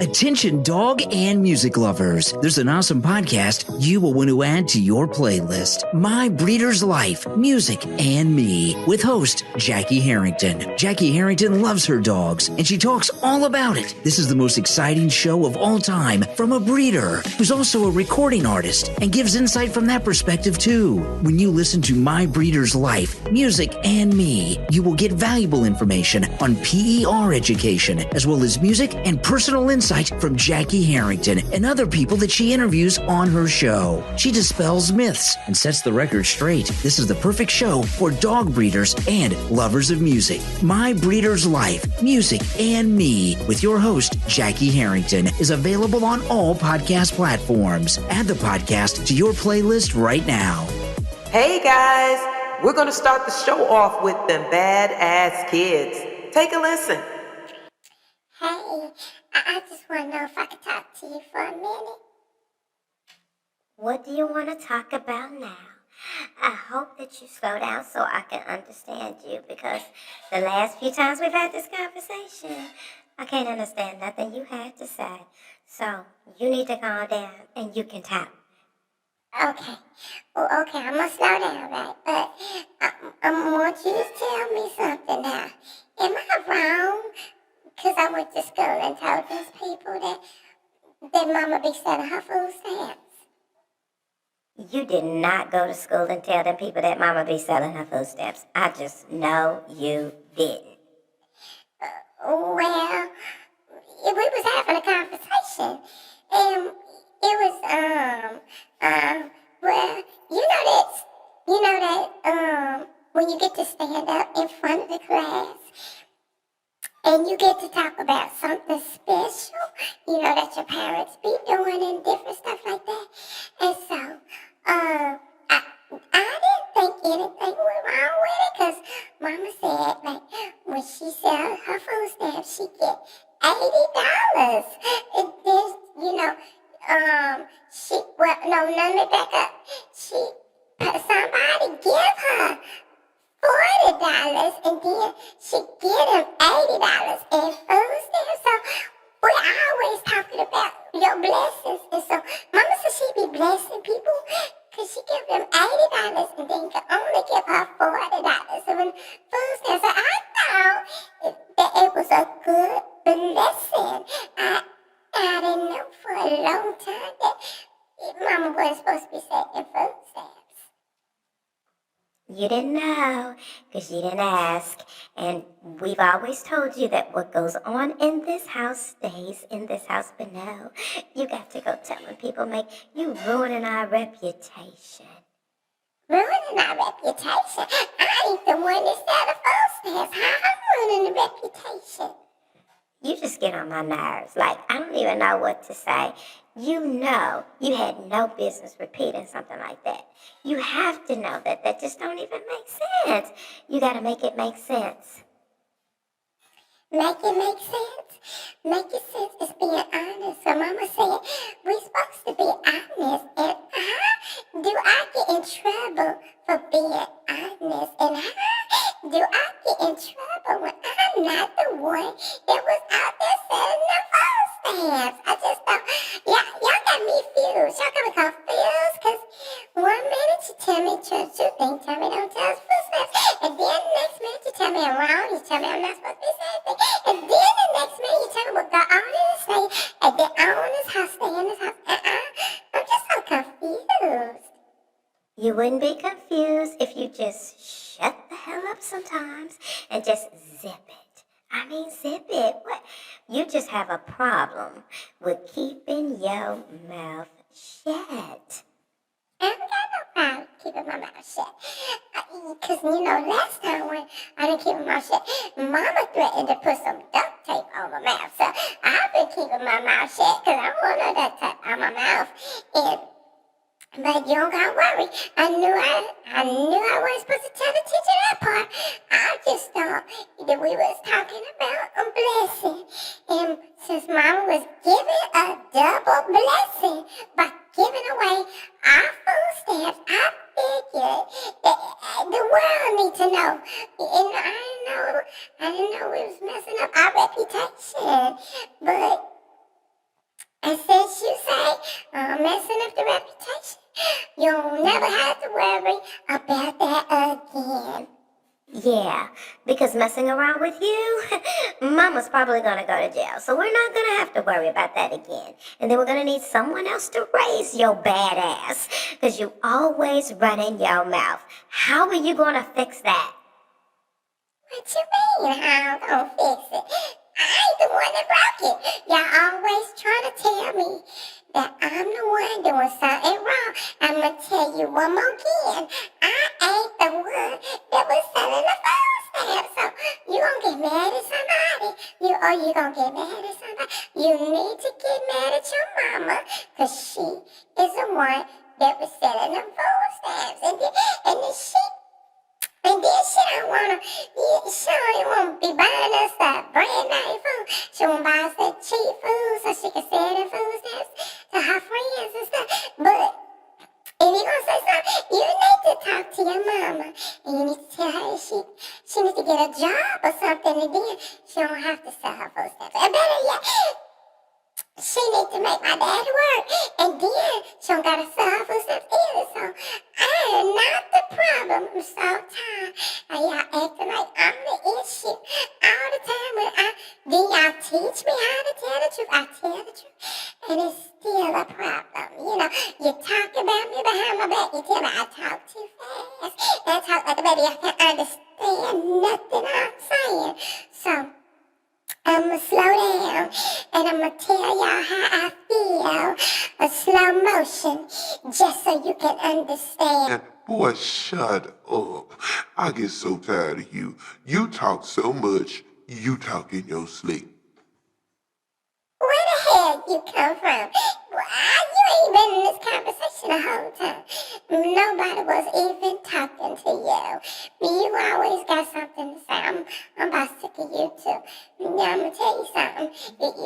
Attention dog and music lovers. There's an awesome podcast you will want to add to your playlist. My Breeder's Life, Music, and Me with host Jackie Harrington. Jackie Harrington loves her dogs and she talks all about it. This is the most exciting show of all time from a breeder who's also a recording artist and gives insight from that perspective too. When you listen to My Breeder's Life, Music, and Me, you will get valuable information on PER education as well as music and personal insight from Jackie Harrington and other people that she interviews on her show. She dispels myths and sets the record straight. This is the perfect show for dog breeders and lovers of music. My Breeder's Life, Music, and Me with your host, Jackie Harrington, is available on all podcast platforms. Add the podcast to your playlist right now. Hey guys, we're going to start the show off with them badass kids. Take a listen. Hey, I just want to know if I could talk to you for a minute. What do you want to talk about now? I hope that you slow down so I can understand you, because the last few times we've had this conversation, I can't understand nothing you had to say. So you need to calm down and you can talk. Okay. Well, okay, I'm going to slow down, right? But I want you to tell me something now. Am I wrong? Because I went to school and told these people that Mama be selling her food stamps. You did not go to school and tell them people that Mama be selling her food stamps. I just know you didn't. Well, we was having a conversation, and it was, well, you know that, when you get to stand up in front of the class, and you get to talk about something special, that your parents be doing and different stuff like that. And so, I didn't think anything went wrong with it, because Mama said, like, when she sells her food stamps, she get $80. And then, let me back up. Somebody give her $40, and then she get him $80 in food stamps. So we're always talking about your blessings. And so Mama said she be blessing people because she give them $80 and then can only give her $40 in food stamps. So I thought that it was a good blessing. I didn't know for a long time that Mama wasn't supposed to be selling food stamps. You didn't know because you didn't ask. And we've always told you that what goes on in this house stays in this house. But no, you got to go telling people, you ruining our reputation. Ruining our reputation? I ain't the one that said the food stamps. How I'm ruining the reputation? You just get on my nerves. I don't even know what to say. You had no business repeating something like that. You have to know that just don't even make sense. You got to make it make sense. Make it make sense? Make it sense is being honest. So Mama said we're supposed to be honest. And how do I get in trouble for being honest? And how do I get in trouble when I'm not the one that was out there selling the food stamps? I just don't. Y'all got me confused. Y'all got me confused because 1 minute you tell me two things, tell me don't tell us food stamps, and then the next minute you tell me I'm wrong, you tell me I'm not supposed to be saying anything, and then the next minute you tell me what God is saying, and then I own this house, stay in this house. I'm just so confused. You wouldn't be confused if you just shut the hell up sometimes and just zip it. Zip it. What? You just have a problem with keeping your mouth shut. I don't got no problem keeping my mouth shut. Because, last time when I didn't keep my mouth shut, Mama threatened to put some duct tape on my mouth. So I've been keeping my mouth shut because I don't want no duct tape on my mouth. But you don't gotta worry. I knew I wasn't supposed to tell the teacher that part. I just thought that we was talking about a blessing. And since Mama was giving a double blessing by giving away our food stamps, I figured that the world need to know. And I didn't know we was messing up our reputation. But never have to worry about that again. Yeah, because messing around with you, Mama's probably gonna go to jail. So we're not gonna have to worry about that again. And then we're gonna need someone else to raise your bad ass. Because you always running your mouth. How are you gonna fix that? What you mean, how I'm gonna fix it? I ain't the one that broke it. Y'all always trying to tell me that I'm the one doing something wrong. I'm gonna tell you one more again. I ain't the one that was selling the food stamps. So you gonna get mad at somebody. You gonna get mad at somebody. You need to get mad at your mama, cause she is the one that was selling the food stamps. And then she don't wanna be buying us that brand name food. She wanna buy us that cheap food so she can sell the food stamps to her friends and stuff. But if you gonna say something, you need to talk to your mama. And you need to tell her she needs to get a job or something, and then she don't have to sell her food stamps. And better yet, she need to make my dad work, and then she don't gotta sell her food stamps either. So I am not the problem. I'm so tired of y'all acting like I'm the issue all the time. Then y'all teach me how to tell the truth. I tell the truth, and it's still a problem. You know, you talk about me behind my back. You tell me I talk too fast, and I talk like a baby. I can't understand nothing I'm saying. So I'ma slow down, and I'ma tell y'all how I feel. A slow motion, just so you can understand. Boy, shut up. I get so tired of you. You talk so much, you talk in your sleep. Where the hell you come from? You ain't been in this conversation the whole time. Nobody was even talking to you. You always got something to say. I'm about sick of you too. Now I'm gonna tell you something.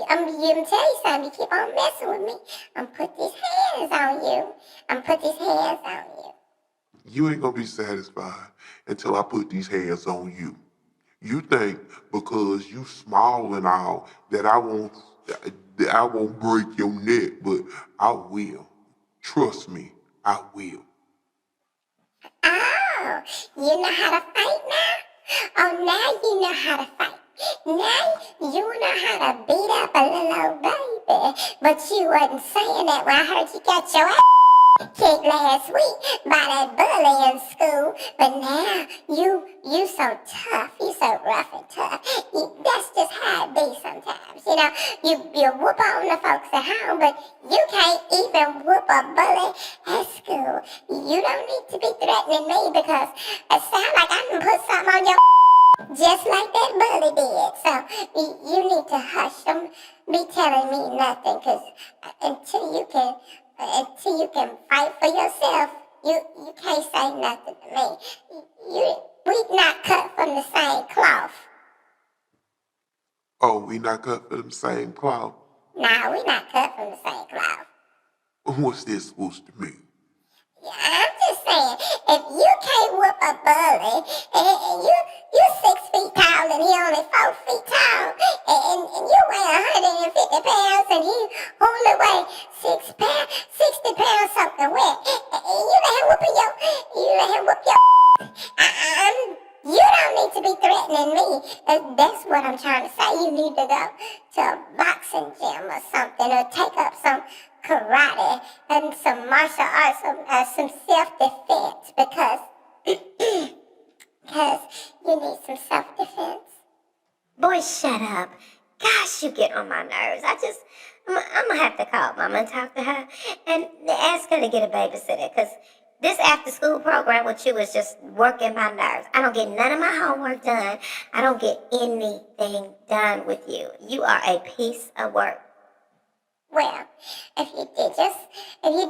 I'm gonna tell you something. You keep on messing with me. I'm put these hands on you. I'm put these hands on you. You ain't gonna be satisfied until I put these hands on you. You think because you small and all that I won't break your neck, but I will. Trust me, I will. Oh, you know how to fight now? Oh, now you know how to fight. Now you know how to beat up a little old baby. But you wasn't saying that when I heard you got your ass kicked last week by that bully in school. But now you so tough. You so rough and tough. That's just how it be sometimes. You know, you whoop on the folks at home, but you can't even whoop a bully at school. You don't need to be threatening me because it sounds like I can put something on your just like that bully did. So you need to hush. Don't be telling me nothing, because until you can fight for yourself, you can't say nothing to me. We not cut from the same cloth. Oh, we not cut from the same cloth? Nah, we not cut from the same cloth. What's this supposed to mean? I'm just saying, if you can't whoop a bully, and you 6 feet tall and he only 4 feet tall, and you weigh 150 pounds and he only weigh 60 pounds soaking wet, and you let him whoop your you don't need to be threatening me. That's what I'm trying to say. You need to go to a boxing gym or something, or take up some karate and some martial arts, some self-defense, because you need some self-defense. Boy, shut up. Gosh, you get on my nerves. I'm gonna have to call Mama and talk to her and ask her to get a babysitter, because this after-school program with you is just working my nerves. I don't get none of my homework done. I don't get anything done with you. You are a piece of work. Well, if you did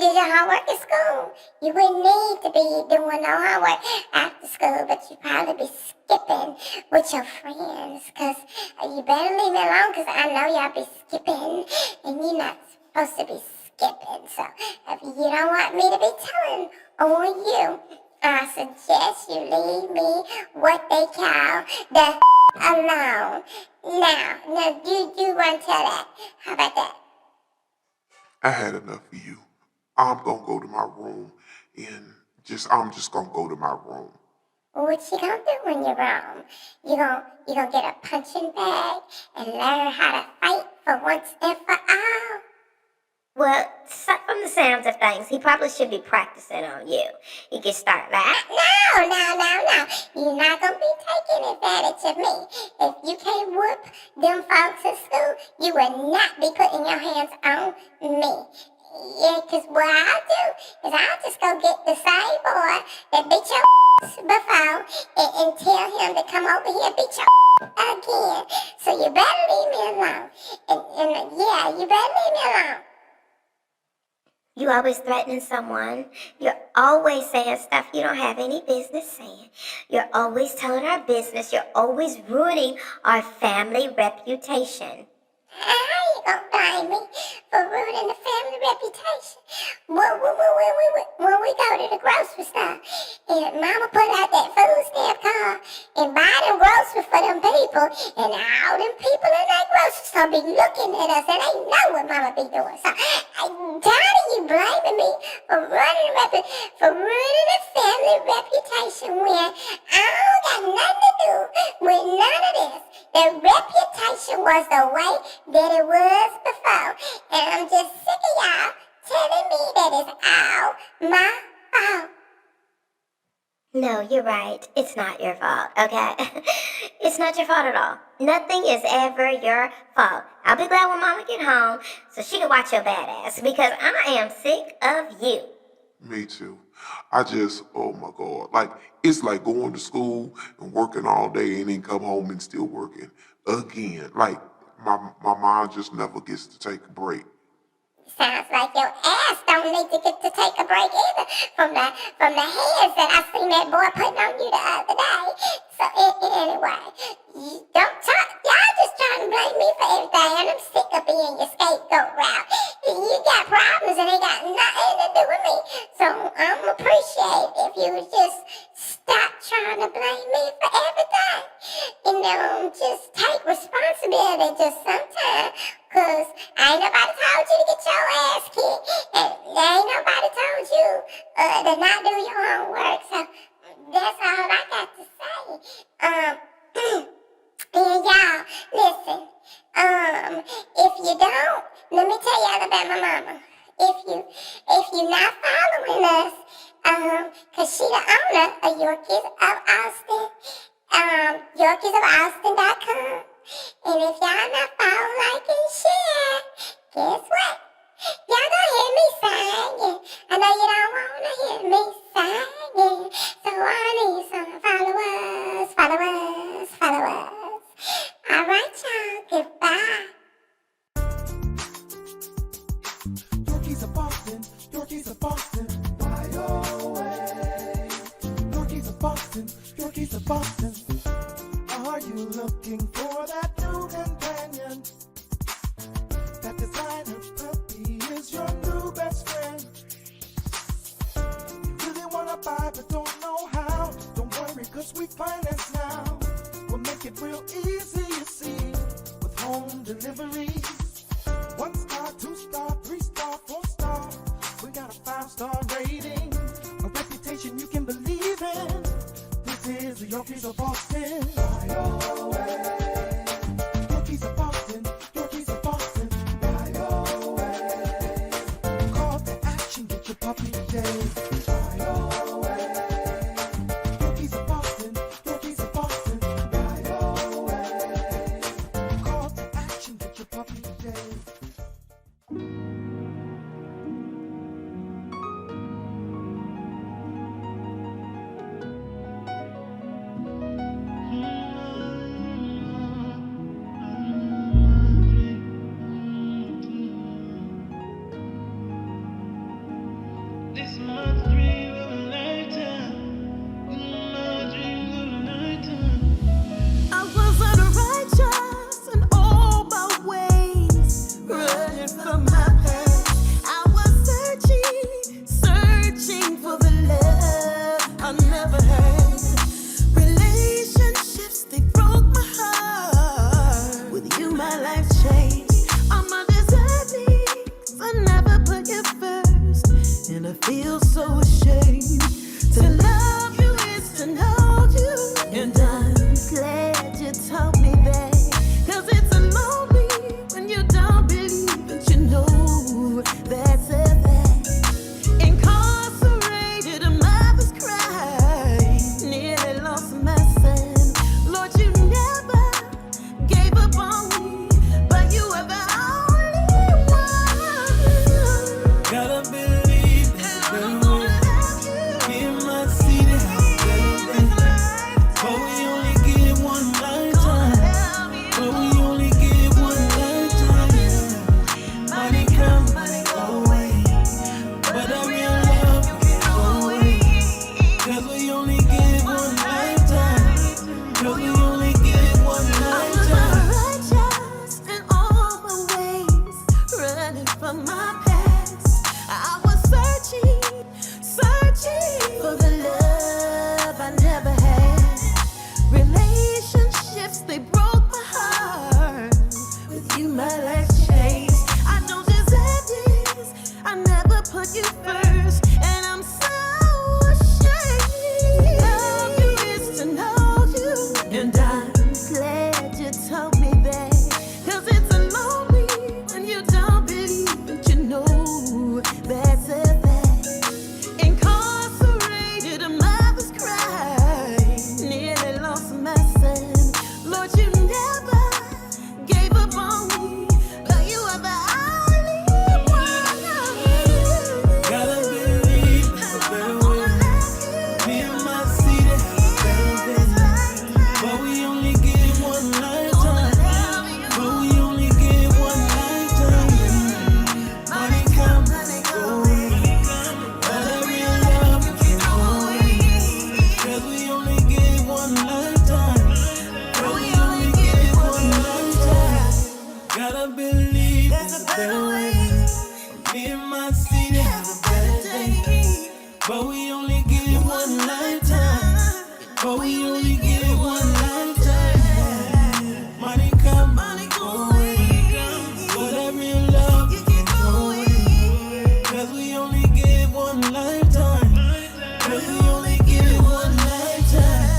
your homework at school, you wouldn't need to be doing no homework after school, but you'd probably be skipping with your friends, because you better leave me alone, because I know y'all be skipping, and you're not supposed to be skipping. So if you don't want me to be telling on you, I suggest you leave me what they call the alone. Now, you run tell that. How about that? I had enough of you. I'm gonna go to my room and I'm just gonna go to my room. What you gonna do when you're wrong? You gonna get a punching bag and learn how to fight for once and for all? Well, from the sounds of things, he probably should be practicing on you. He can start like, no. You're not gonna be taking advantage of me. If you can't whoop them folks at school, you will not be putting your hands on me. Yeah, because what I'll do is I'll just go get the same boy that beat your before and tell him to come over here and beat your again. So you better leave me alone. And you better leave me alone. You always threatening someone. You're always saying stuff you don't have any business saying. You're always telling our business. You're always ruining our family reputation. How you gonna blame me for ruining the family reputation? When we go to the grocery store and Mama put out that food stamp card and buy them groceries for them people, and all them people in that grocery store be looking at us and they know what Mama be doing. So I'm tired of you blaming me for ruining the family reputation when I don't got nothing to do with none of this. The reputation was the way that it was before. And I'm just sick of y'all telling me that it's all my fault. No, you're right. It's not your fault, okay? It's not your fault at all. Nothing is ever your fault. I'll be glad when Mama get home so she can watch your bad ass because I am sick of you. Me too. Oh my God. Like, it's like going to school and working all day and then come home and still working again. Like, my mind just never gets to take a break. Sounds like your ass don't need to get to take a break either from the hands that I seen that boy putting on you the other day. So anyway, don't talk. Y'all just trying to blame me for everything, and I'm sick of being your scapegoat route. You got problems and they got nothing to do with me. So I'm appreciate if you would just stop trying to blame me for everything. Just take responsibility just sometimes. Cause ain't nobody told you to get your ass kicked, and ain't nobody told you to not do your homework. So that's all I got to say. And y'all, listen. If you don't, let me tell y'all about my mama. If you not following us, cause she the owner of Yorkies of Austin, YorkiesofAustin.com. And if y'all not follow, like, and share, guess what? Y'all gonna hear me singing. I know you don't wanna hear me singing. So I need some followers. All right, y'all, goodbye. Yorkies of Austin, Yorkies of Austin, why away? Yorkies of Austin, Yorkies of Austin. Are you looking for that new companion? That designer puppy is your new best friend. You really wanna buy but don't know how. Don't worry, cause we finance now. We'll make it real easy, you see, with home deliveries. 1 star, 2 star, 3 star, 4 star. We got a 5-star rating, a reputation you can believe in. This is the Yorkies of Austin. Yorkies of Austin, Yorkies of Austin. Call to action, get your puppy today. Yorkies of Austin, Yorkies of Austin. Call to action, get your puppy today. From my past. searching for my past. I was searching for the love I never had. Relationships, they broke my heart. With you, my life changed. I don't deserve this. I never put you first, and I'm so ashamed. Love you is to know you, and I'm glad you told me that. 'Cause it's a lonely when you don't believe it, you know that's a fact. Incarcerated, a mother's cry. Nearly lost my son. Lord, you never gave up on me, but you are the only one. Gotta believe it's a better way. Me and my city have a better day. But we only get one lifetime. But we only get one lifetime. Money come, go away. But a real love can't go away. 'Cause we only get one lifetime. But we only get one lifetime. Gotta believe it's a better way. Me and my city have a better day. But we only get one lifetime. But we only get one lifetime. Money come, money go away. But that real love can't go away. 'Cause we only get one lifetime. But we only get one lifetime.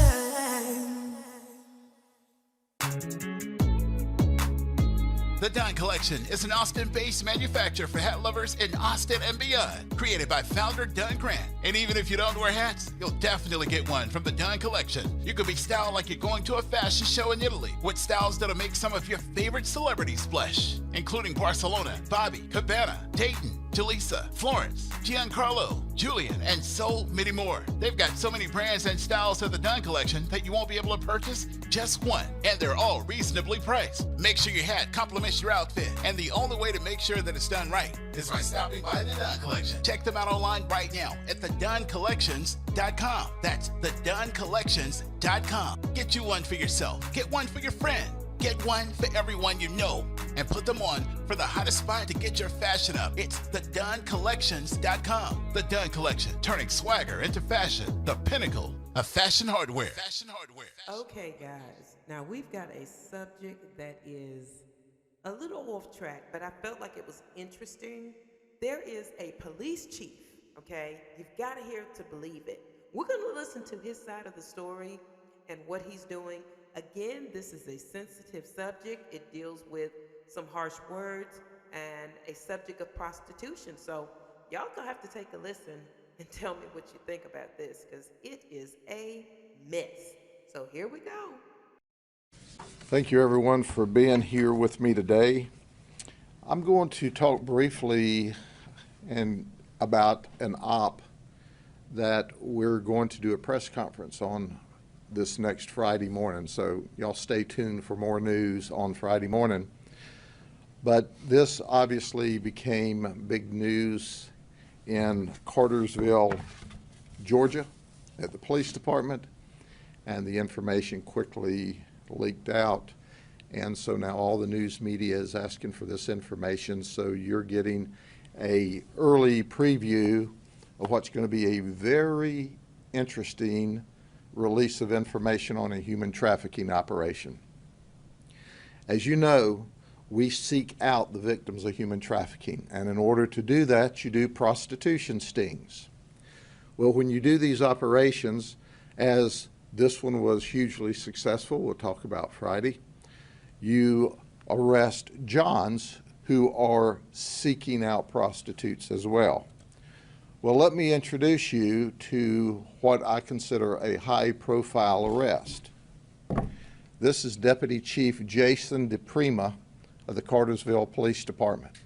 The Dunn Collection is an Austin-based manufacturer for hat lovers in Austin and beyond, created by founder Dunn Grant. And even if you don't wear hats, you'll definitely get one from the Dunn Collection. You could be styled like you're going to a fashion show in Italy, with styles that'll make some of your favorite celebrities blush, including Barcelona, Bobby, Cabana, Dayton, Jalisa, Florence, Giancarlo, Julian, and so many more. They've got so many brands and styles of the Dunn Collection that you won't be able to purchase just one, and they're all reasonably priced. Make sure your hat complements your outfit, and the only way to make sure that it's done right is by stopping by the Dunn Collection. Check them out online right now at theduncollections.com. That's theduncollections.com. Get you one for yourself. Get one for your friend. Get one for everyone you know, and put them on for the hottest spot to get your fashion up. It's theduncollections.com. The Dunn Collection, turning swagger into fashion. The pinnacle of fashion hardware. Fashion hardware. Okay, guys. Now we've got a subject that is a little off track, but I felt like it was interesting. There is a police chief, okay? You've got to hear it to believe it. We're going to listen to his side of the story and what he's doing. Again, this is a sensitive subject. It deals with some harsh words and a subject of prostitution. So y'all gonna have to take a listen and tell me what you think about this, because it is a mess. So here we go. Thank you everyone for being here with me today. I'm going to talk briefly about an op that we're going to do a press conference on this next Friday morning, so y'all stay tuned for more news on Friday morning. But this obviously became big news in Cartersville, Georgia, at the police department, and the information quickly leaked out. And so now all the news media is asking for this information, so you're getting an early preview of what's going to be a very interesting release of information on a human trafficking operation. As you know, we seek out the victims of human trafficking, and in order to do that, you do prostitution stings. Well, when you do these operations, as this one was hugely successful, we'll talk about Friday, you arrest Johns who are seeking out prostitutes as well. Well, let me introduce you to what I consider a high-profile arrest. This is Deputy Chief Jason DePrima of the Cartersville Police Department.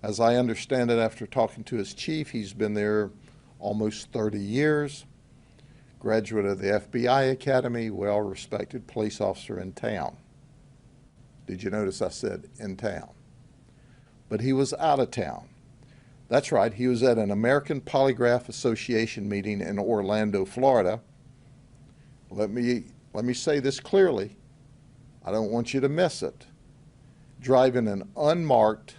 As I understand it, after talking to his chief, he's been there almost 30 years, graduate of the FBI Academy, well-respected police officer in town. Did you notice I said in town? But he was out of town. That's right, he was at an American Polygraph Association meeting in Orlando, Florida. Let me say this clearly. I don't want you to miss it. Driving an unmarked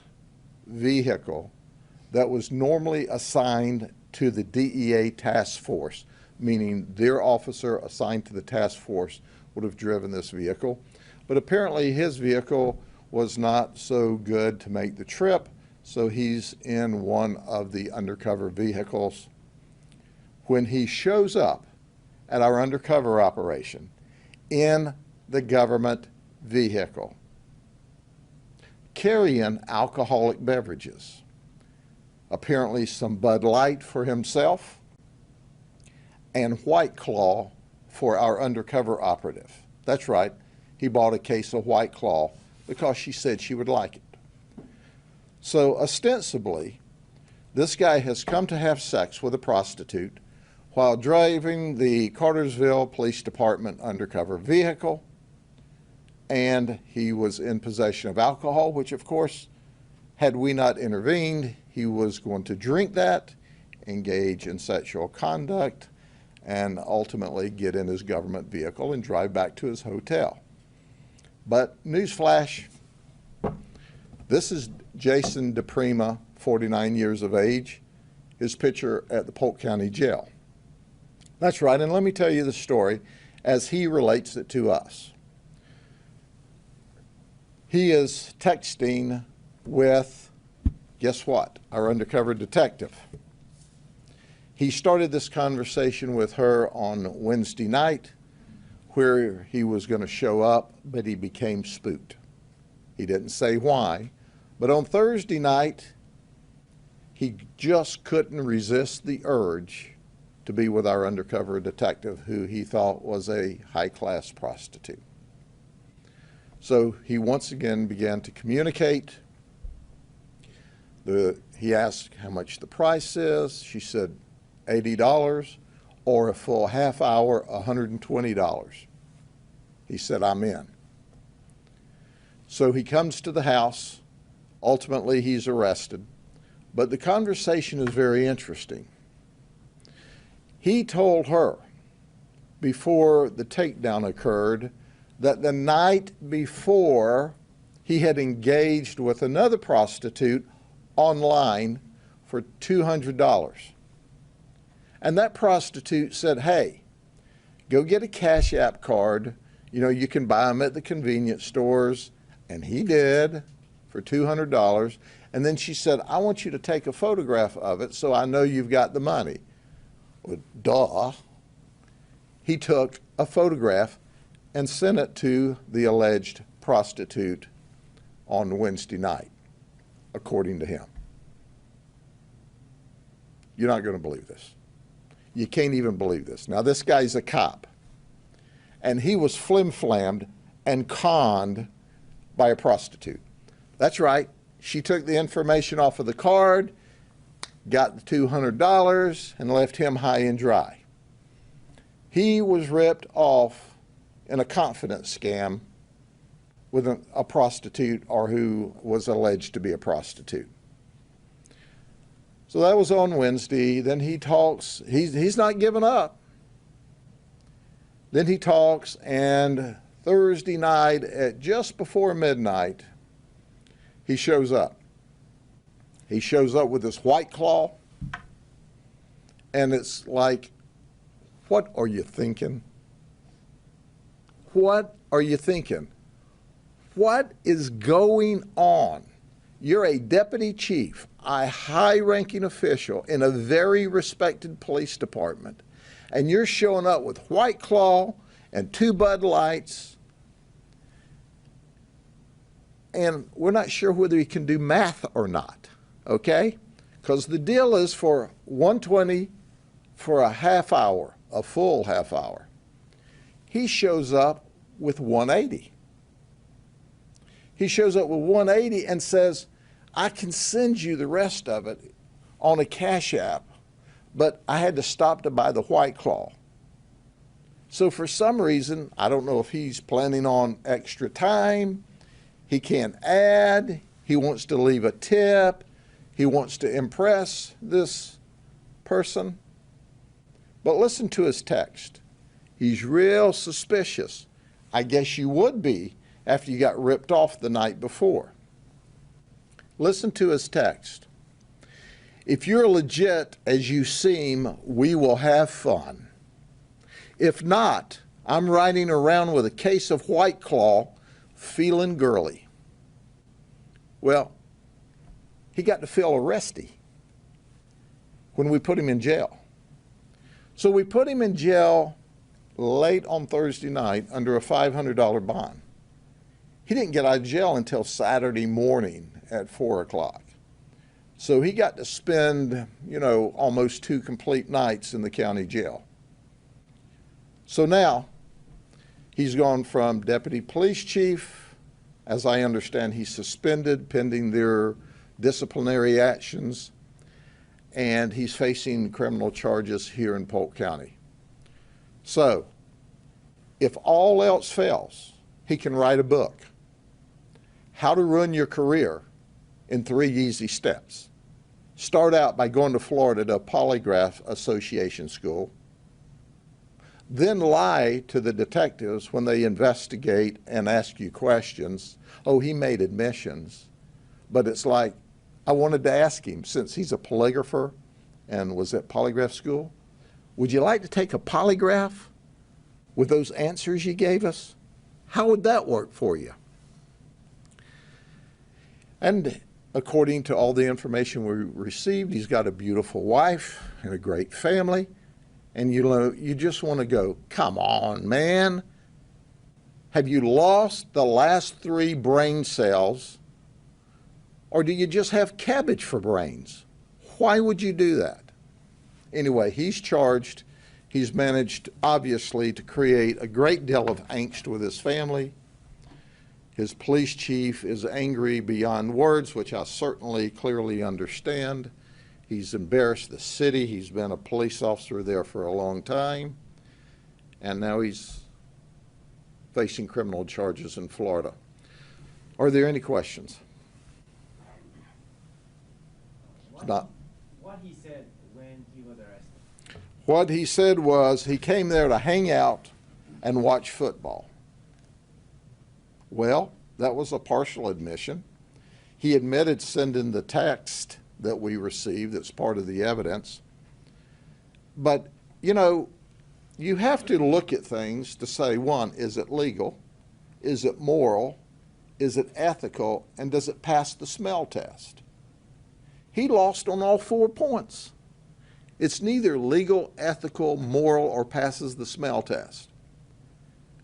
vehicle that was normally assigned to the DEA task force, meaning their officer assigned to the task force would have driven this vehicle. But apparently his vehicle was not so good to make the trip, so he's in one of the undercover vehicles. When he shows up at our undercover operation in the government vehicle, carrying alcoholic beverages, apparently some Bud Light for himself and White Claw for our undercover operative. That's right, he bought a case of White Claw because she said she would like it. So ostensibly, this guy has come to have sex with a prostitute while driving the Cartersville Police Department undercover vehicle, and he was in possession of alcohol, which of course, had we not intervened, he was going to drink that, engage in sexual conduct, and ultimately get in his government vehicle and drive back to his hotel. But newsflash, this is Jason DePrima, 49 years of age, his picture at the Polk County Jail. That's right, and let me tell you the story as he relates it to us. He is texting with, guess what, our undercover detective. He started this conversation with her on Wednesday night where he was going to show up, but he became spooked. He didn't say why, but on Thursday night, he just couldn't resist the urge to be with our undercover detective, who he thought was a high-class prostitute. So he once again began to communicate. He asked how much the price is. She said $80, or a full half hour, $120. He said, I'm in. So he comes to the house. Ultimately, he's arrested. But the conversation is very interesting. He told her before the takedown occurred that the night before he had engaged with another prostitute online for $200. And that prostitute said, hey, go get a Cash App card. You know, you can buy them at the convenience stores. And he did for $200. And then she said, I want you to take a photograph of it so I know you've got the money. Well, duh. He took a photograph and sent it to the alleged prostitute on Wednesday night, according to him. You're not going to believe this. You can't even believe this. Now, this guy's a cop, and he was flim-flammed and conned by a prostitute. That's right. She took the information off of the card, got the $200, and left him high and dry. He was ripped off in a confidence scam with a prostitute, or who was alleged to be a prostitute. So that was on Wednesday. Then he talks. He's not giving up. Then he talks, and Thursday night at just before midnight, he shows up. He shows up with this White Claw, and it's like, what are you thinking? What are you thinking? What is going on? You're a deputy chief, a high-ranking official in a very respected police department, and you're showing up with White Claw and 2 Bud Lights, and we're not sure whether he can do math or not, okay? Because the deal is for $120 for a half hour, a full half hour. He shows up with $180. He shows up with $180 and says, I can send you the rest of it on a Cash App, but I had to stop to buy the White Claw. So for some reason, I don't know if he's planning on extra time, he can't add, he wants to leave a tip, he wants to impress this person. But listen to his text. He's real suspicious. I guess you would be after you got ripped off the night before. Listen to his text. If you're legit as you seem, we will have fun. If not, I'm riding around with a case of White Claw, feeling girly. Well, he got to feel arresty when we put him in jail. So we put him in jail late on Thursday night under a $500 bond. He didn't get out of jail until Saturday morning at 4 o'clock. So he got to spend, almost 2 complete nights in the county jail. So now he's gone from deputy police chief, as I understand he's suspended pending their disciplinary actions, and he's facing criminal charges here in Polk County. So if all else fails, he can write a book, How to Ruin Your Career in 3 Easy Steps. Start out by going to Florida to a polygraph association school, then lie to the detectives when they investigate and ask you questions. Oh, he made admissions. But it's like, I wanted to ask him, since he's a polygrapher and was at polygraph school, would you like to take a polygraph with those answers you gave us? How would that work for you? And according to all the information we received, he's got a beautiful wife and a great family. And you just want to go, come on, man. Have you lost the last 3 brain cells? Or do you just have cabbage for brains? Why would you do that? Anyway, he's charged. He's managed, obviously, to create a great deal of angst with his family. His police chief is angry beyond words, which I certainly clearly understand. He's embarrassed the city. He's been a police officer there for a long time. And now he's facing criminal charges in Florida. Are there any questions? What he said when he was arrested? What he said was he came there to hang out and watch football. Well, that was a partial admission. He admitted sending the text that we received that's part of the evidence. But, you have to look at things to say, 1, is it legal? Is it moral? Is it ethical? And does it pass the smell test? He lost on all 4 points. It's neither legal, ethical, moral, or passes the smell test.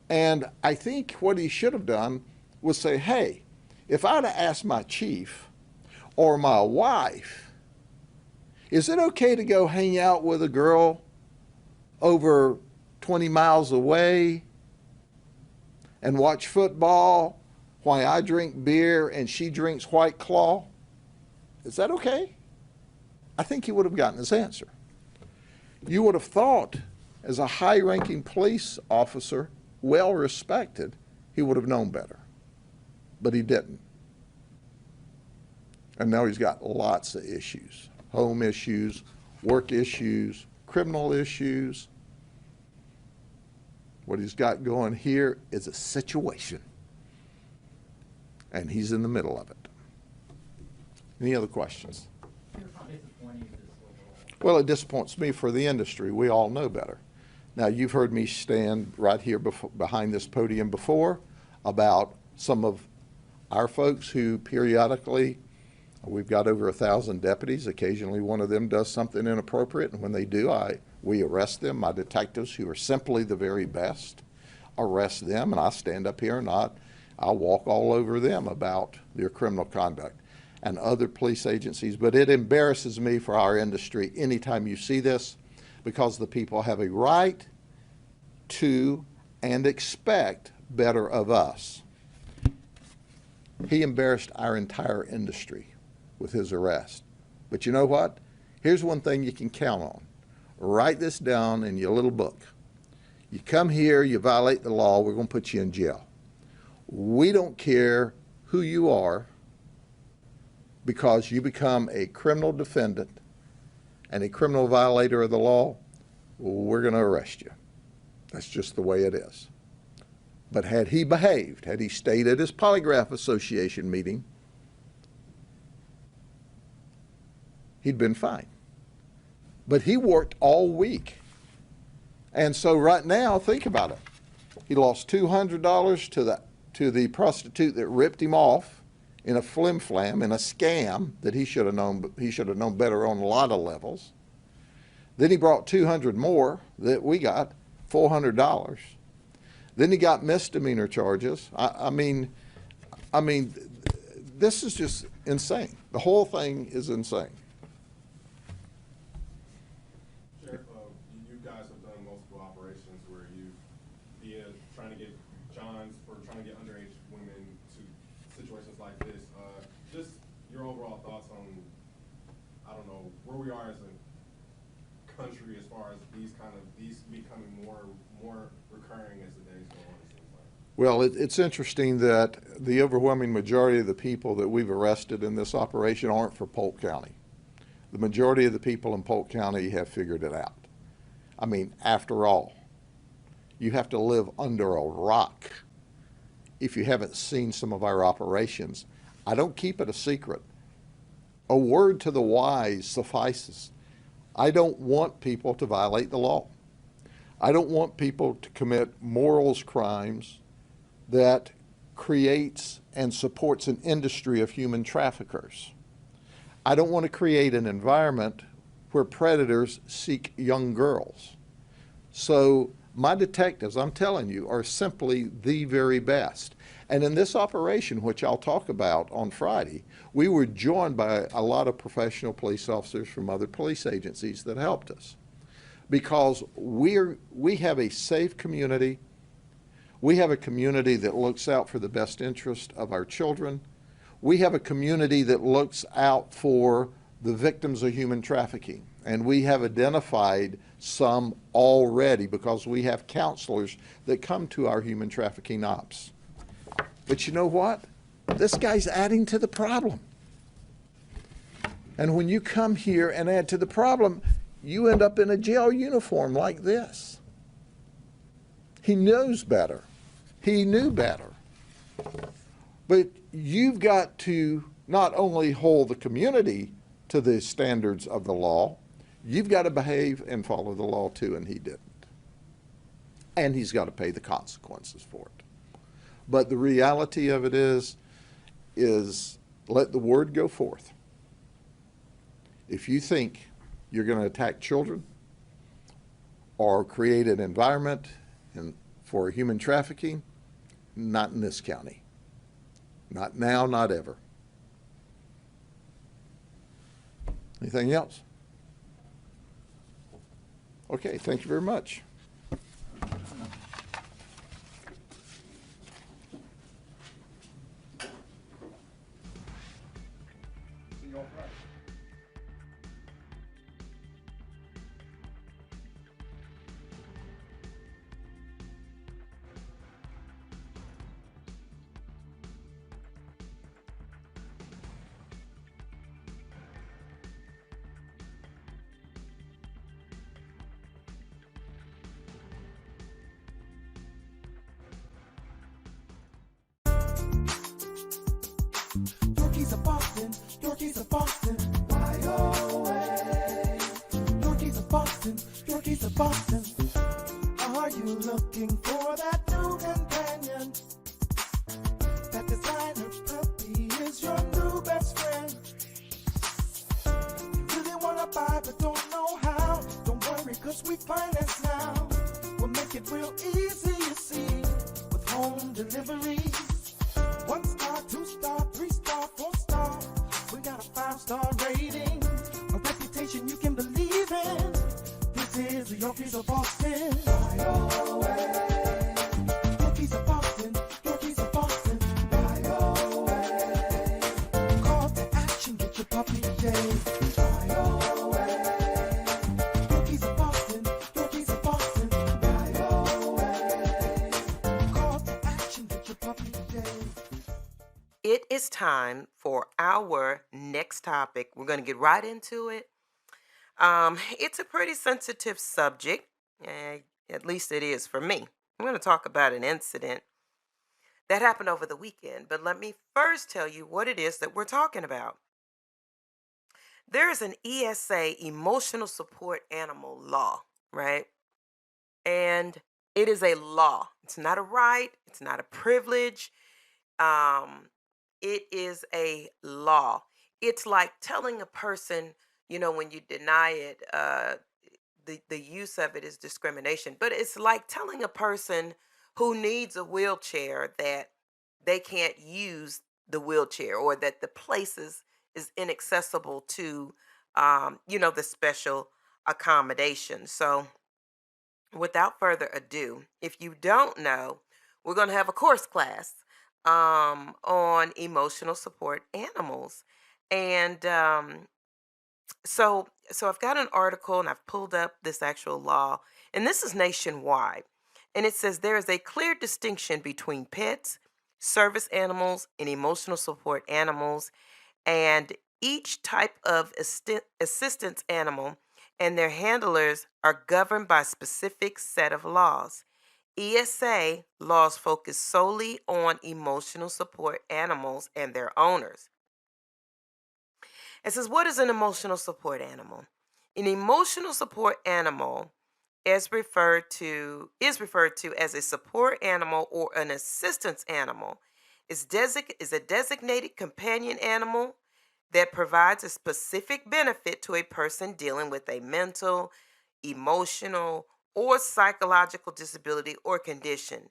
And I think what he should have done was say, hey, if I'd have asked my chief or my wife, is it okay to go hang out with a girl over 20 miles away and watch football while I drink beer and she drinks White Claw? Is that okay? I think he would have gotten his answer. You would have thought, as a high-ranking police officer, well-respected, he would have known better. But he didn't. And now he's got lots of issues. Home issues, work issues, criminal issues. What he's got going here is a situation. And he's in the middle of it. Any other questions? Well, it disappoints me for the industry. We all know better. Now, you've heard me stand right here behind this podium before about some of our folks who periodically, we've got over 1,000 deputies. Occasionally one of them does something inappropriate, and when they do, we arrest them. My detectives, who are simply the very best, arrest them, and I stand up here and I'll walk all over them about their criminal conduct, and other police agencies. But it embarrasses me for our industry anytime you see this, because the people have a right to and expect better of us. He embarrassed our entire industry with his arrest. But you know what? Here's one thing you can count on. Write this down in your little book. You come here, you violate the law, we're going to put you in jail. We don't care who you are, because you become a criminal defendant and a criminal violator of the law, we're going to arrest you. That's just the way it is. But had he behaved, had he stayed at his polygraph association meeting, he'd been fine. But he worked all week. And so right now, think about it. He lost $200 to the prostitute that ripped him off in a flim-flam, in a scam that he should have known better on a lot of levels. Then he brought 200 more that we got, $400. Then he got misdemeanor charges. I mean, this is just insane. The whole thing is insane. Sheriff, you guys have done multiple operations where you, via trying to get Johns for trying to get underage women to situations like this. Just your overall thoughts on, I don't know, where we are as a country as far as these becoming more recurring as the days go on, it seems like. Well, it's interesting that the overwhelming majority of the people that we've arrested in this operation aren't for Polk County. The majority of the people in Polk County have figured it out. I mean, after all, you have to live under a rock if you haven't seen some of our operations. I don't keep it a secret. A word to the wise suffices. I don't want people to violate the law. I don't want people to commit morals crimes that creates and supports an industry of human traffickers. I don't want to create an environment where predators seek young girls. So my detectives, I'm telling you, are simply the very best. And in this operation, which I'll talk about on Friday, we were joined by a lot of professional police officers from other police agencies that helped us. Because we have a safe community. We have a community that looks out for the best interest of our children. We have a community that looks out for the victims of human trafficking. And we have identified some already because we have counselors that come to our human trafficking ops. But you know what? This guy's adding to the problem. And when you come here and add to the problem, you end up in a jail uniform like this. He knows better. He knew better. But you've got to not only hold the community to the standards of the law, you've got to behave and follow the law too, and he didn't. And he's got to pay the consequences for it. But the reality of it is let the word go forth. If you think you're going to attack children or create an environment for human trafficking, not in this county. Not now, not ever. Anything else? Okay, thank you very much. Yorkies of Austin, Yorkies of Austin, Y-O-A. Yorkies of Austin, Yorkies of Austin. Are you looking for that new companion? That designer puppy is your new best friend. You really wanna buy but don't know how? Don't worry, cause we finance now. We'll make it real easy, you see, with home deliveries. 1 star, 2 star, 3 star, 4 star. We got a 5-star rating, a reputation you can believe in. This is the Yorkies of Austin. Y-O-A. Yorkies of Austin, Yorkies of Austin. Y-O-A. Call to action, get your puppy today. Y-O-A. Yorkies of Austin, Yorkies of Austin. Y-O-A. Call to action, get your puppy today. It is time for our next topic. We're going to get right into it. It's a pretty sensitive subject, at least it is for me. I'm going to talk about an incident that happened over the weekend, but let me first tell you what it is that we're talking about. There is an ESA, emotional support animal law, right? And it is a law. It's not a right, it's not a privilege. Um, it is a law. It's like telling a person, when you deny it, the use of it is discrimination. But it's like telling a person who needs a wheelchair that they can't use the wheelchair, or that the is inaccessible to, the special accommodation. So without further ado, if you don't know, we're going to have a course class on emotional support animals. And so I've got an article and I've pulled up this actual law, and this is nationwide. And it says there is a clear distinction between pets, service animals, and emotional support animals, and each type of assistance animal and their handlers are governed by a specific set of laws. ESA laws focus solely on emotional support animals and their owners. It says, what is an emotional support animal? An emotional support animal is referred to as a support animal or an assistance animal. Is a designated companion animal that provides a specific benefit to a person dealing with a mental, emotional, or psychological disability or condition.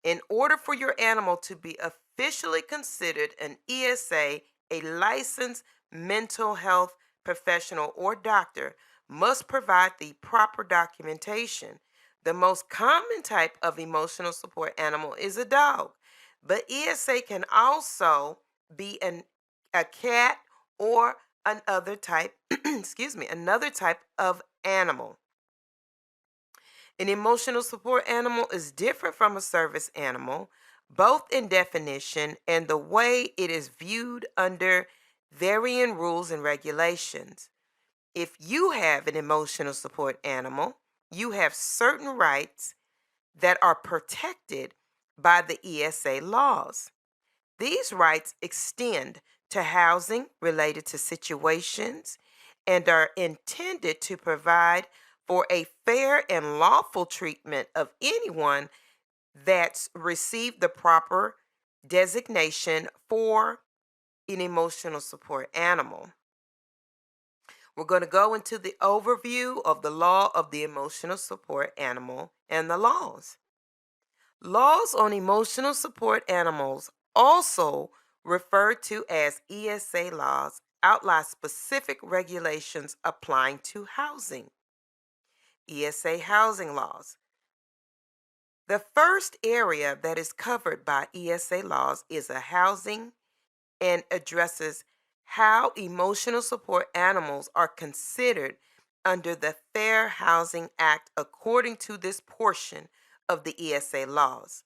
In order for your animal to be officially considered an ESA, a licensed mental health professional or doctor must provide the proper documentation. The most common type of emotional support animal is a dog, but ESA can also be a cat or another type, another type of animal. An emotional support animal is different from a service animal, both in definition and the way it is viewed under varying rules and regulations. If you have an emotional support animal, you have certain rights that are protected by the ESA laws. These rights extend to housing related to situations and are intended to provide for a fair and lawful treatment of anyone that's received the proper designation for an emotional support animal. We're going to go into the overview of the law of the emotional support animal and the laws. Laws on emotional support animals, also referred to as ESA laws, outline specific regulations applying to housing. ESA housing laws. The first area that is covered by ESA laws is a housing and addresses how emotional support animals are considered under the Fair Housing Act according to this portion of the ESA laws.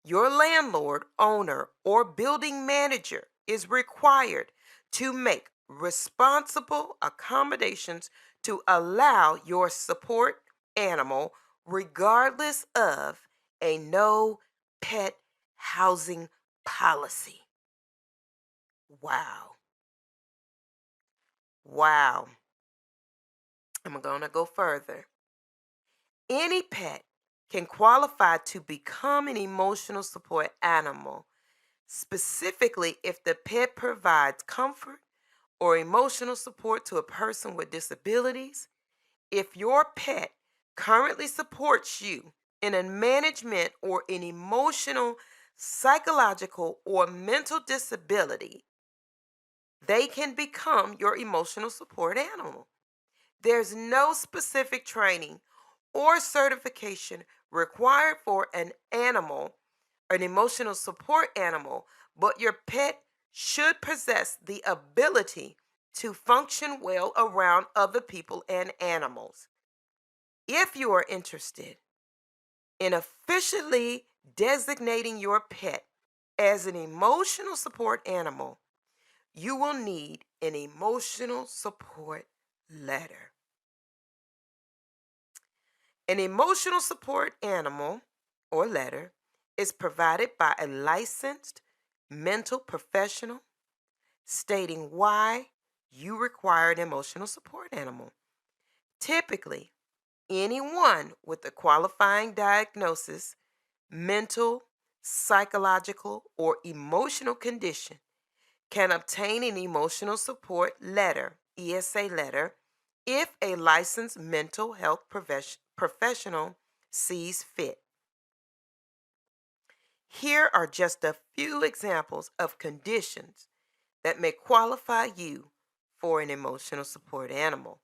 Your landlord, owner, or building manager is required to make responsible accommodations to allow your support animal, regardless of a no pet housing policy. Wow. Wow. I'm going to go further. Any pet can qualify to become an emotional support animal, specifically if the pet provides comfort or emotional support to a person with disabilities. If your pet currently supports you in a management or an emotional, psychological, or mental disability, they can become your emotional support animal. There's no specific training or certification required for an animal, an emotional support animal, but your pet should possess the ability to function well around other people and animals. If you are interested in officially designating your pet as an emotional support animal, you will need an emotional support letter. An emotional support animal or letter is provided by a licensed mental professional stating why you require an emotional support animal. Typically, anyone with a qualifying diagnosis, mental, psychological, or emotional condition can obtain an emotional support letter, ESA letter, if a licensed mental health professional sees fit. Here are just a few examples of conditions that may qualify you for an emotional support animal: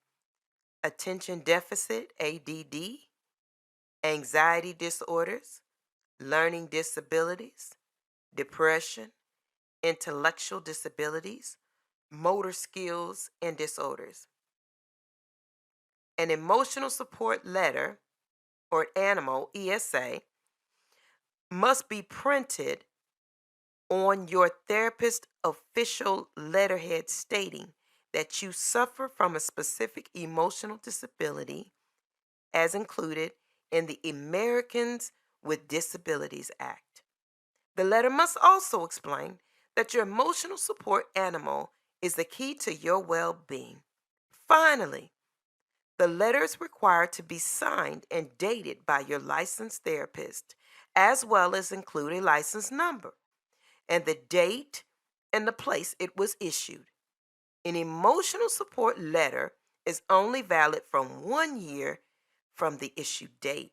attention deficit, ADD, anxiety disorders, learning disabilities, depression, intellectual disabilities, motor skills and disorders. An emotional support letter or animal, ESA, must be printed on your therapist's official letterhead stating that you suffer from a specific emotional disability as included in the Americans with Disabilities Act. The letter must also explain that your emotional support animal is the key to your well being. Finally, the letter is required to be signed and dated by your licensed therapist, as well as include a license number and the date and the place it was issued. An emotional support letter is only valid from 1 year from the issue date.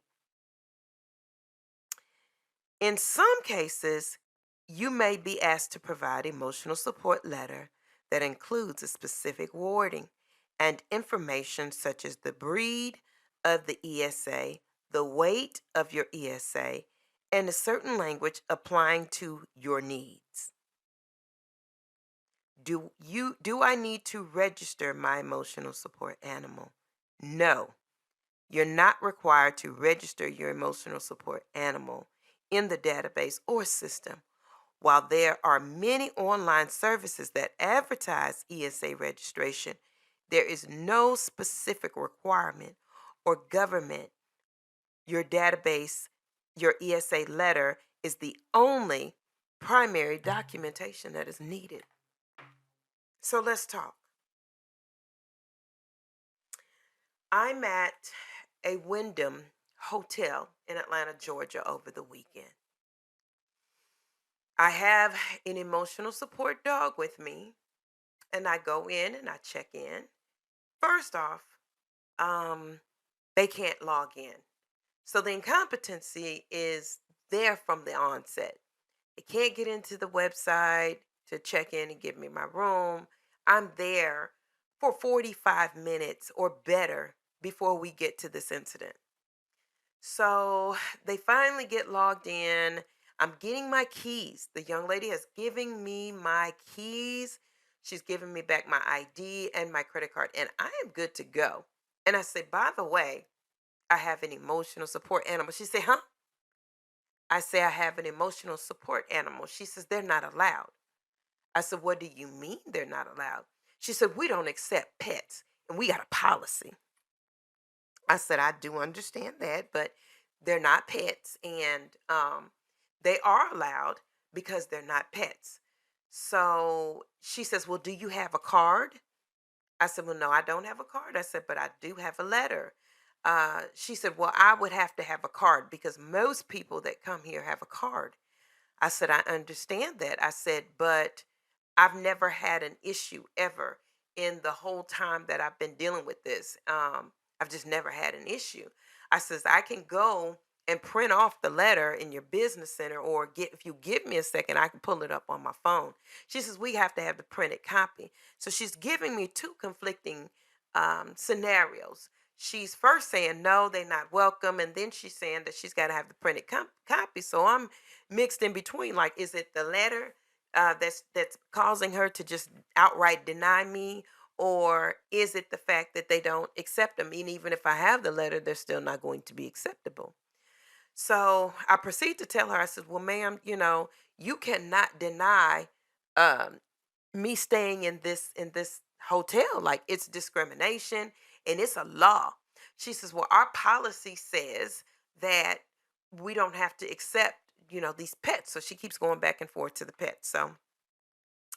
In some cases, you may be asked to provide emotional support letter that includes a specific wording and information such as the breed of the ESA, the weight of your ESA, and a certain language applying to your needs. Do I need to register my emotional support animal? No. You're not required to register your emotional support animal in the database or system. While there are many online services that advertise ESA registration, there is no specific requirement or government. Your database, your ESA letter is the only primary documentation that is needed. So let's talk. I'm at a Wyndham hotel in Atlanta, Georgia over the weekend. I have an emotional support dog with me, and I go in and I check in. First off, they can't log in. So the incompetency is there from the onset. They can't get into the website to check in and give me my room. I'm there for 45 minutes or better before we get to this incident. So they finally get logged in. I'm getting my keys. The young lady has given me my keys. She's given me back my ID and my credit card, and I am good to go. And I said, by the way, I have an emotional support animal. She said, huh? I say, I have an emotional support animal. She says, they're not allowed. I said, what do you mean they're not allowed? She said, we don't accept pets, and we got a policy. I said, I do understand that, but they're not pets, and they are allowed because they're not pets. So she says, well, do you have a card? I said, well, no, I don't have a card. I said, but I do have a letter. She said, well, I would have to have a card because most people that come here have a card. I said, I understand that. I said, but I've never had an issue ever in the whole time that I've been dealing with this. I've just never had an issue. I says, I can go and print off the letter in your business center, or if you give me a second, I can pull it up on my phone. She says, we have to have the printed copy. So she's giving me two conflicting scenarios. She's first saying, no, they're not welcome. And then she's saying that she's got to have the printed copy. So I'm mixed in between. Like, is it the letter that's causing her to just outright deny me? Or is it the fact that they don't accept them? And even if I have the letter, they're still not going to be acceptable. So I proceed to tell her, I said, well, ma'am, you cannot deny me staying in this hotel. Like, it's discrimination and it's a law. She says, well, our policy says that we don't have to accept, these pets. So she keeps going back and forth to the pets. So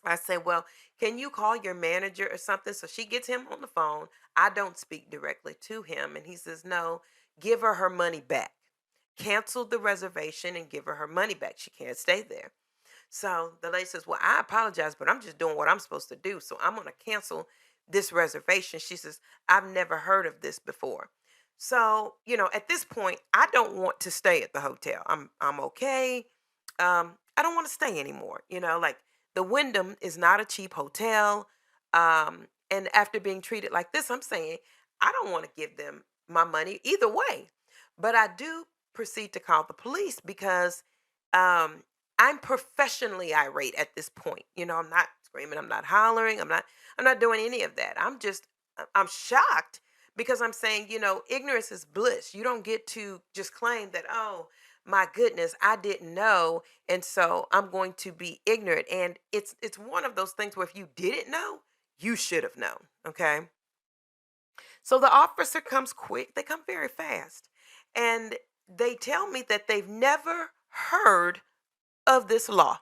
I said, well, can you call your manager or something? So she gets him on the phone. I don't speak directly to him. And he says, no, give her money back. Cancel the reservation and give her money back. She can't stay there. So the lady says, well, I apologize, but I'm just doing what I'm supposed to do. So I'm going to cancel this reservation. She says, I've never heard of this before. So, at this point, I don't want to stay at the hotel. I'm okay. I don't want to stay anymore. Like the Wyndham is not a cheap hotel. And after being treated like this, I'm saying I don't want to give them my money either way. But I do proceed to call the police because um, I'm professionally irate at this point. I'm not screaming, I'm not hollering, I'm not doing any of that. I'm shocked because I'm saying, ignorance is bliss. You don't get to just claim that, oh, my goodness, I didn't know, and so I'm going to be ignorant. And it's one of those things where if you didn't know, you should have known. Okay. So the officer comes quick. They come very fast. And they tell me that they've never heard of this law.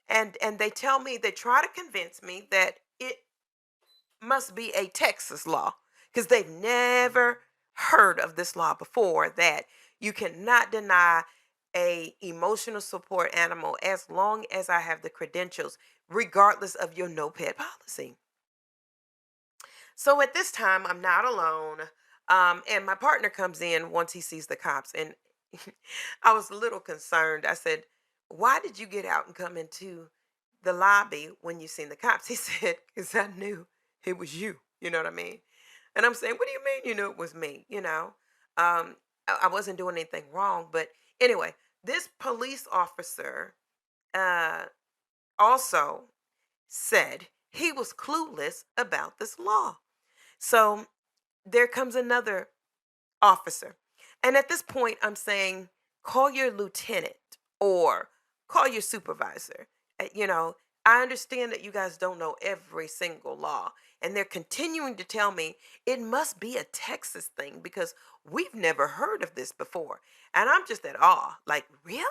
And they tell me, they try to convince me that it must be a Texas law because they've never heard of this law before, that you cannot deny a emotional support animal as long as I have the credentials, regardless of your no pet policy. So at this time, I'm not alone. And my partner comes in once he sees the cops. And I was a little concerned. I said, why did you get out and come into the lobby when you seen the cops? He said, because I knew it was you. You know what I mean? And I'm saying, what do you mean you knew it was me? I wasn't doing anything wrong. But anyway, this police officer uh, also said he was clueless about this law. So there comes another officer. And at this point, I'm saying, call your lieutenant or call your supervisor. I understand that you guys don't know every single law. And they're continuing to tell me it must be a Texas thing because we've never heard of this before. And I'm just at awe. Like, really?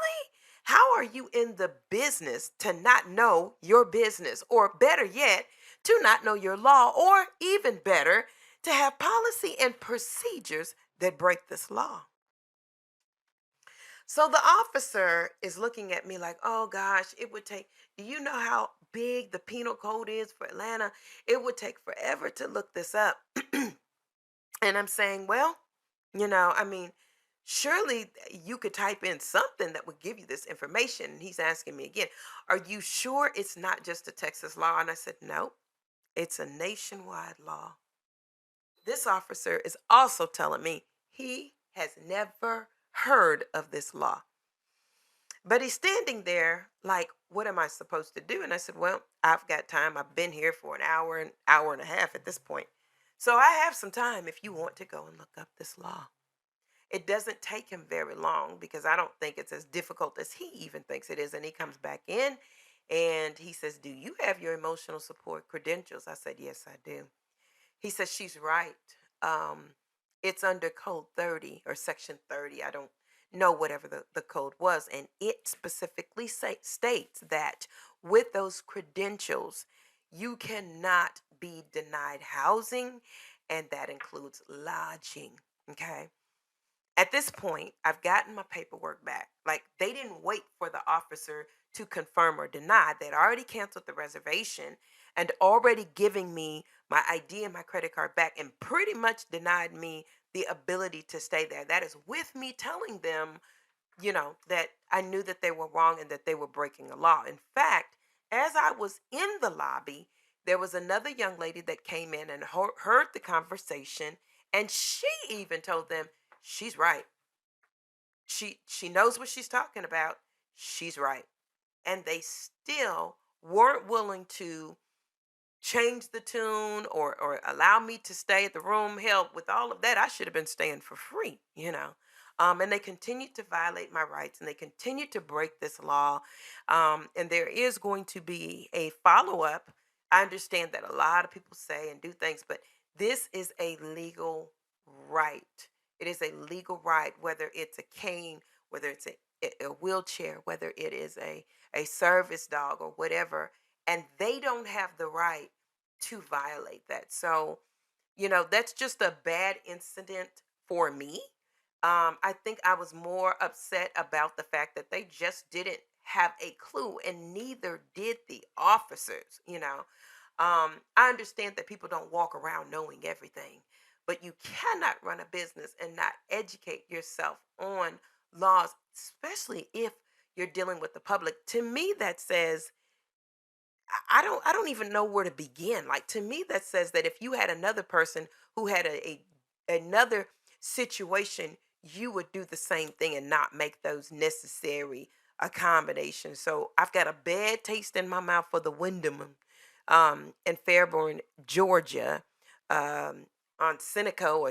How are you in the business to not know your business? Or better yet, to not know your law? Or even better, to have policy and procedures that break this law. So the officer is looking at me like, oh gosh, do you know how big the penal code is for Atlanta? It would take forever to look this up. And I'm saying, well, I mean, surely you could type in something that would give you this information. And he's asking me again, are you sure it's not just a Texas law? And I said, no, it's a nationwide law. This officer is also telling me he has never heard of this law. But he's standing there like, what am I supposed to do? And I said, well, I've got time. I've been here for an hour and a half at this point. So I have some time if you want to go and look up this law. It doesn't take him very long because I don't think it's as difficult as he even thinks it is. And he comes back in and he says, do you have your emotional support credentials? I said, yes, I do. He says, she's right. It's under code 30 or section 30. I don't know whatever the code was. And it specifically states that with those credentials, you cannot be denied housing. And that includes lodging. Okay. At this point, I've gotten my paperwork back. Like, they didn't wait for the officer to confirm or deny. They'd already canceled the reservation and already giving me my ID and my credit card back and pretty much denied me the ability to stay there. That is with me telling them, that I knew that they were wrong and that they were breaking a law. In fact, as I was in the lobby, there was another young lady that came in and heard the conversation, and she even told them, she's right. She knows what she's talking about. She's right. And they still weren't willing to change the tune or allow me to stay at the room. Hell, with all of that, I should have been staying for free. And they continued to violate my rights and they continued to break this law. And there is going to be a follow-up. I understand that a lot of people say and do things, but this is a legal right. It is a legal right, whether it's a cane, whether it's a wheelchair, whether it is a service dog or whatever. and they don't have the right to violate that. So, that's just a bad incident for me. I think I was more upset about the fact that they just didn't have a clue, and neither did the officers. I understand that people don't walk around knowing everything, but you cannot run a business and not educate yourself on laws, especially if you're dealing with the public. To me, that says I don't even know where to begin. Like, to me, that says that if you had another person who had another situation, you would do the same thing and not make those necessary accommodations. So I've got a bad taste in my mouth for the Wyndham in Fairborn, Georgia, on Seneca or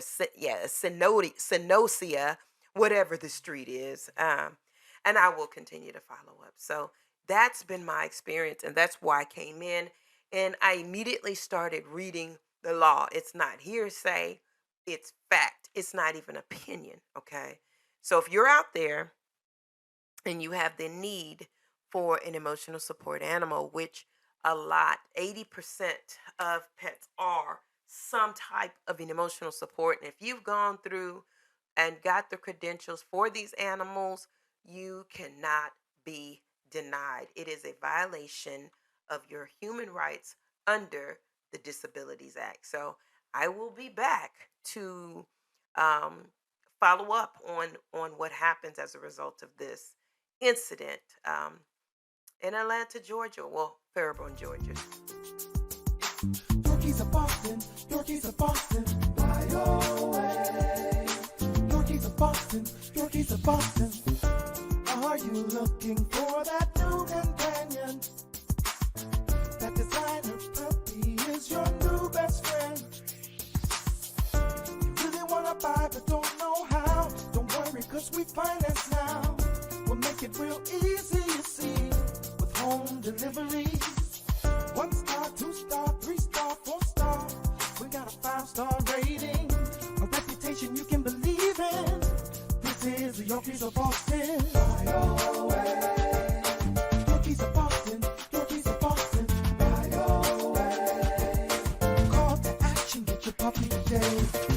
Senosia, whatever the street is. And I will continue to follow up. So that's been my experience, and that's why I came in and I immediately started reading the law. It's not hearsay, it's fact. It's not even opinion, okay? So if you're out there and you have the need for an emotional support animal, which a lot, 80% of pets are some type of an emotional support. And if you've gone through and got the credentials for these animals, you cannot be denied. It is a violation of your human rights under the Disabilities Act. So I will be back to follow up on what happens as a result of this incident in Atlanta, Georgia. Well, Fairborn, Georgia. Yorkies of Austin, Yorkies of Austin, fly away. Yorkies of Austin, Yorkies of Austin. Are you looking for that new companion? That designer puppy is your new best friend. You really wanna buy but don't know how? Don't worry, cause we finance now. We'll make it real easy, you see, with home deliveries. 1 star, 2 star, 3 star, 4 star. We got a 5-star rating, a reputation you can believe in. This is the Yorkies of Austin. Fly away. Yorkies of Austin, Yorkies of Austin. Fly away. Call to action, get your puppy today.